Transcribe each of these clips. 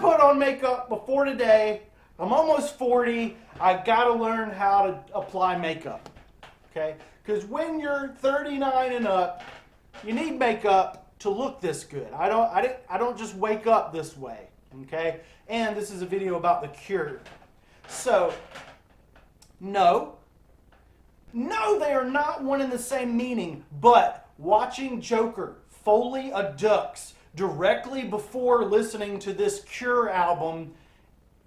put on makeup before today. I'm almost 40. I gotta learn how to apply makeup. Okay? Because when you're 39 and up, you need makeup to look this good. I don't just wake up this way. Okay? And this is a video about The Cure. So, no, they are not one and the same meaning, but watching Joker, Folie A Deux, directly before listening to this Cure album,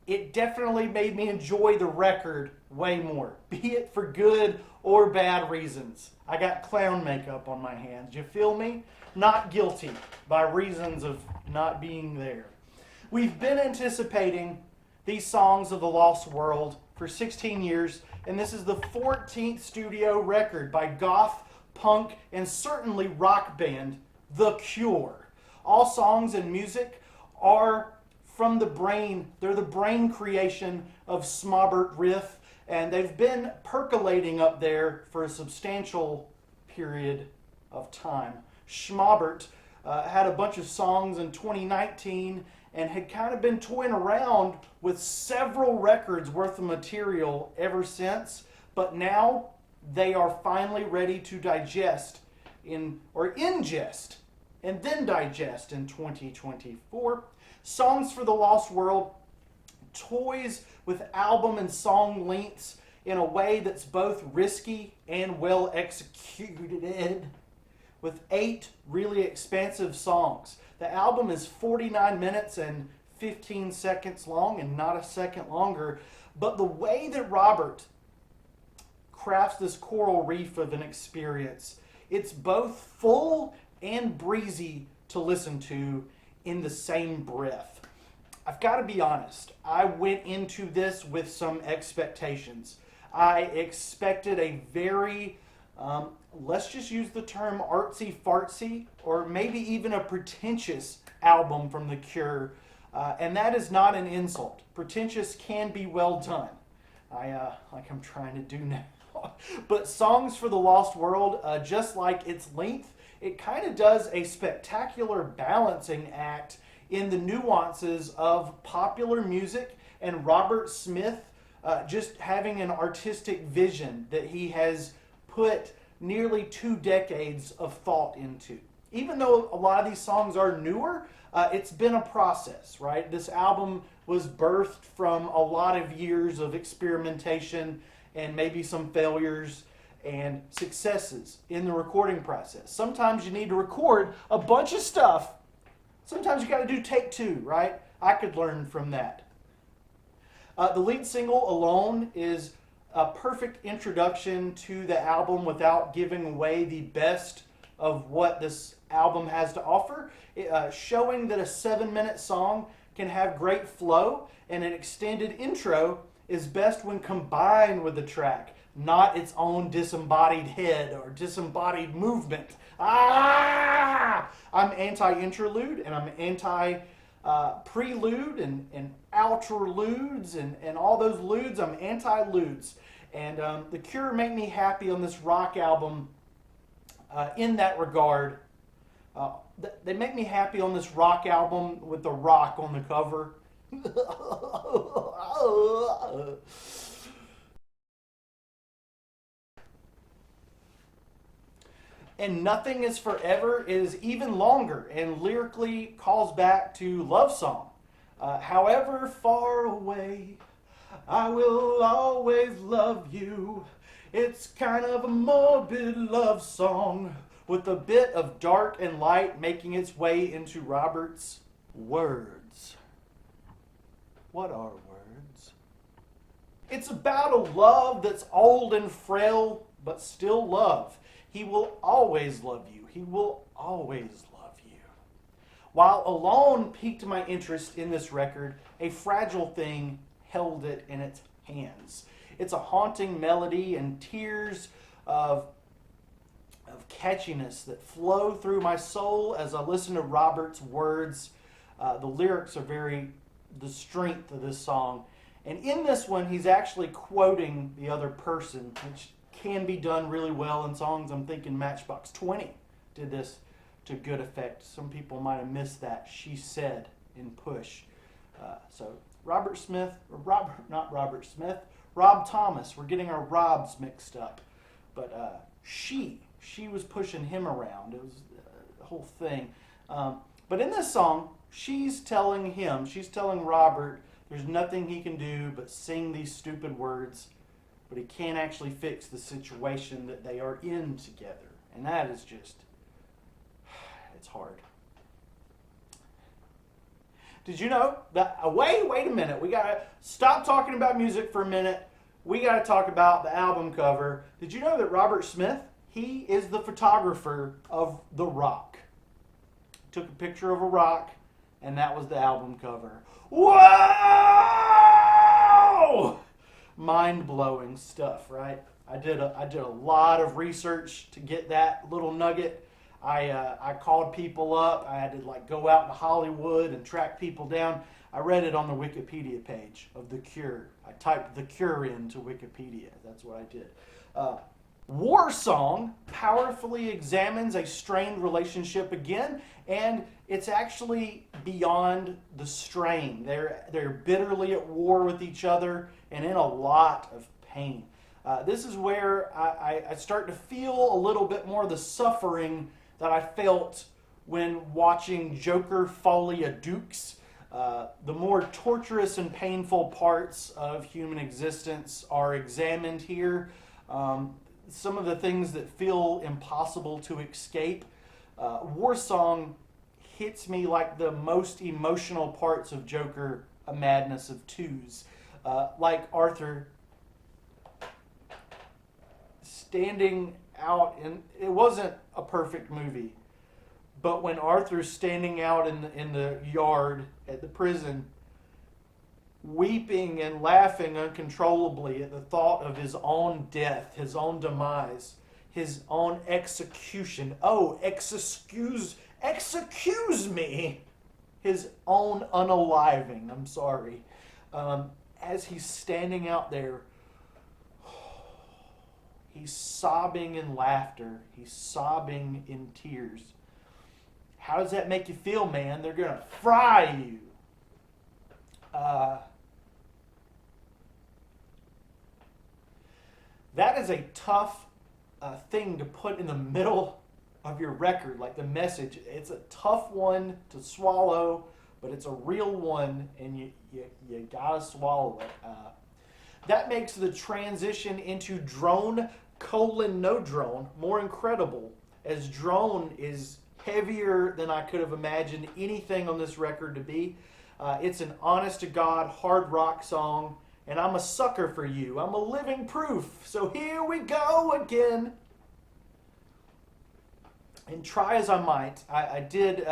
it definitely made me enjoy the record way more, be it for good or bad reasons. I got clown makeup on my hands, you feel me? Not guilty by reasons of not being there. We've been anticipating these songs of the Lost World for 16 years, and this is the 14th studio record by goth, punk, and certainly rock band The Cure. All songs and music are from the brain. They're the brain creation of Smobbert Riff, and they've been percolating up there for a substantial period of time. Smobbert had a bunch of songs in 2019 and had kind of been toying around with several records worth of material ever since, but now they are finally ready to ingest and then digest in 2024. Songs for the Lost World toys with album and song lengths in a way that's both risky and well executed, with 8 really expansive songs. The album is 49 minutes and 15 seconds long and not a second longer, but the way that Robert crafts this coral reef of an experience, it's both full and breezy to listen to in the same breath. I've got to be honest, I went into this with some expectations. I expected a very, let's just use the term artsy-fartsy, or maybe even a pretentious album from The Cure. And that is not an insult. Pretentious can be well done. Like I'm trying to do now. But Songs for the Lost World, just like its length, it kind of does a spectacular balancing act in the nuances of popular music and Robert Smith just having an artistic vision that he has put nearly 2 decades of thought into. Even though a lot of these songs are newer, it's been a process, right? This album was birthed from a lot of years of experimentation and maybe some failures and successes in the recording process. Sometimes you need to record a bunch of stuff. Sometimes you got to do take 2, right? I could learn from that. The lead single, Alone, is a perfect introduction to the album without giving away the best of what this album has to offer, showing that a 7-minute song can have great flow, and an extended intro is best when combined with the track, not its own disembodied head or disembodied movement. I'm anti-interlude and I'm anti-prelude and outerludes and all those ludes. I'm anti-ludes. And The Cure make me happy on this rock album in that regard. They make me happy on this rock album with The Rock on the cover. And Nothing Is Forever is even longer and lyrically calls back to Love Song. However far away, I will always love you. It's kind of a morbid love song with a bit of dark and light making its way into Robert's words. What are words? It's about a love that's old and frail, but still love. He will always love you. He will always love you. While Alone piqued my interest in this record, A Fragile Thing held it in its hands. It's a haunting melody and tears of catchiness that flow through my soul as I listen to Robert's words. The lyrics are the strength of this song. And in this one, he's actually quoting the other person, which can be done really well in songs. I'm thinking Matchbox 20 did this to good effect. Some people might have missed that. She said in Push. So Robert Smith, or not Robert Smith, Rob Thomas. We're getting our Robs mixed up. But she was pushing him around. It was the whole thing. But in this song, she's telling Robert, there's nothing he can do but sing these stupid words, but he can't actually fix the situation that they are in together. And that is just, it's hard. Did you know that, wait a minute, we got to stop talking about music for a minute. We got to talk about the album cover. Did you know that Robert Smith, he is the photographer of The Rock? Took a picture of a rock, and that was the album cover. Whoa! Mind-blowing stuff, right? I did a lot of research to get that little nugget. I called people up. I had to go out to Hollywood and track people down. I read it on the Wikipedia page of The Cure. I typed The Cure into Wikipedia. That's what I did. War Song powerfully examines a strained relationship again, and it's actually beyond the strain. They're bitterly at war with each other and in a lot of pain. This is where I start to feel a little bit more of the suffering that I felt when watching Joker Folie A Deux. The more torturous and painful parts of human existence are examined here. Some of the things that feel impossible to escape. War Song hits me like the most emotional parts of Joker, A Madness of Twos. Like Arthur standing out, and it wasn't a perfect movie, but when Arthur's standing out in the yard at the prison, weeping and laughing uncontrollably at the thought of his own death, his own demise, his own execution. Oh, excuse me. His own unaliving. I'm sorry. As he's standing out there, he's sobbing in laughter. He's sobbing in tears. How does that make you feel, man? They're going to fry you. That is a tough thing to put in the middle of your record, like the message. It's a tough one to swallow, but it's a real one, and you gotta swallow it. That makes the transition into drone : no drone more incredible, as drone is heavier than I could have imagined anything on this record to be. It's an honest-to-God hard rock song, and I'm a sucker for you. I'm a living proof. So here we go again. And try as I might, I did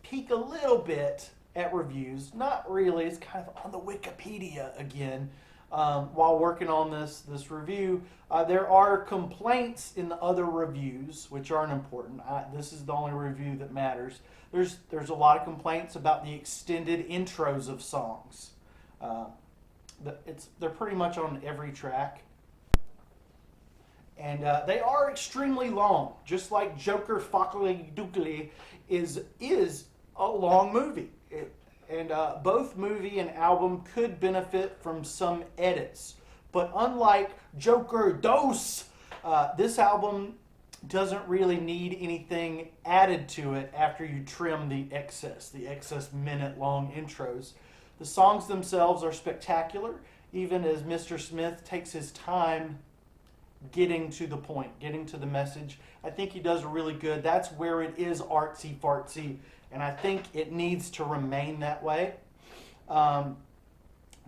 peek a little bit at reviews. Not really. It's kind of on the Wikipedia again. While working on this review, there are complaints in the other reviews, which aren't important. This is the only review that matters. There's a lot of complaints about the extended intros of songs. They're pretty much on every track. And they are extremely long, just like Joker Folie A Deux is a long movie. And both movie and album could benefit from some edits. But unlike Joker Dos, this album doesn't really need anything added to it after you trim the excess minute-long intros. The songs themselves are spectacular, even as Mr. Smith takes his time getting to the point, getting to the message. I think he does really good. That's where it is artsy-fartsy, and I think it needs to remain that way. The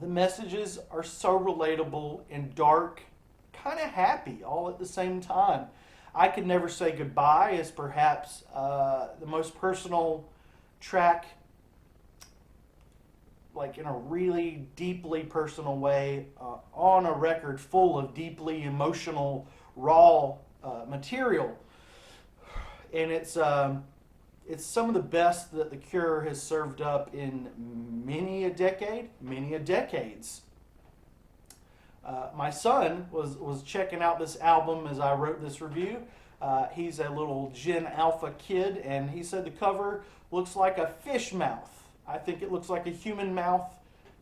messages are so relatable and dark, kind of happy all at the same time. I Could Never Say Goodbye is perhaps the most personal track, like in a really deeply personal way, on a record full of deeply emotional, raw material. And it's some of the best that The Cure has served up in many a decades. My son was checking out this album as I wrote this review. He's a little Gen Alpha kid, and he said the cover looks like a fish mouth. I think it looks like a human mouth.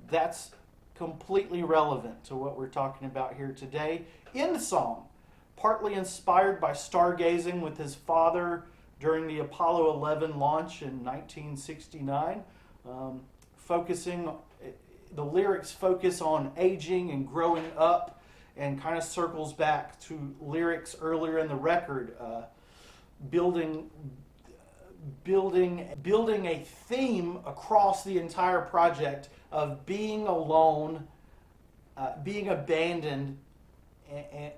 That's completely relevant to what we're talking about here today. In the song, partly inspired by stargazing with his father during the Apollo 11 launch in 1969, focusing, the lyrics focus on aging and growing up, and kind of circles back to lyrics earlier in the record, building a theme across the entire project of being alone, being abandoned,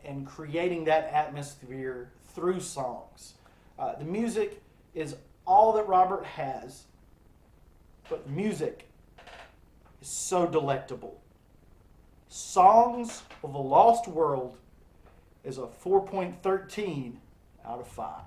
and creating that atmosphere through songs. The music is all that Robert has, but music is so delectable. Songs of a Lost World is a 4.13 out of 5.